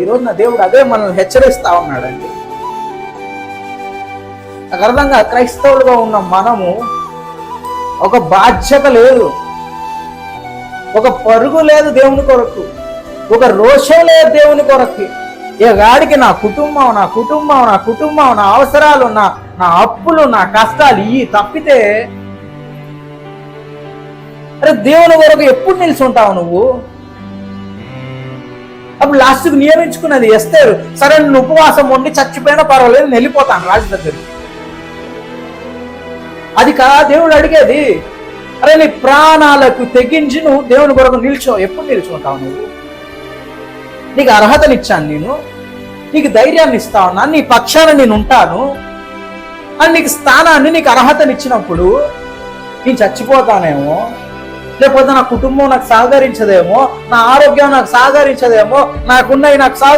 ఈరోజు నా దేవుడు అదే మనల్ని హెచ్చరిస్తా ఉన్నాడండి. నాకు అర్థంగా క్రైస్తవులుగా ఉన్న మనము ఒక బాధ్యత లేదు, ఒక పరుగు లేదు దేవుని కొరకు, ఒక రోషం లేదు దేవుని కొరకు. ఇక గాడికి నా కుటుంబం నా అవసరాలు, నా అప్పులు, నా కష్టాలు ఇవి తప్పితే అరే దేవుని కొరకు ఎప్పుడు నిలిచి ఉంటావు నువ్వు? అప్పుడు లాస్ట్కి నియమించుకున్నది ఎస్తేరు, సరే నేను ఉపవాసం ఉండి చచ్చిపోయినా పర్వాలేదు, నేను వెళ్ళిపోతాను రాజు దగ్గరికి. అది కదా దేవుడు అడిగేది. అరే నీ ప్రాణాలకు తెగించి నువ్వు దేవుని కొరకు ఎప్పుడు నిల్చుంటావు నువ్వు? నీకు అర్హతనిచ్చాను నేను, నీకు ధైర్యాన్ని ఇస్తా ఉన్నా, నీ పక్షాన నేను ఉంటాను అని నీకు స్థానాన్ని, నీకు అర్హతనిచ్చినప్పుడు నేను చచ్చిపోతానేమో, లేకపోతే నా కుటుంబం నాకు సహకరించదేమో, నా ఆరోగ్యం నాకు సహకరించదేమో, నాకున్నవి నాకు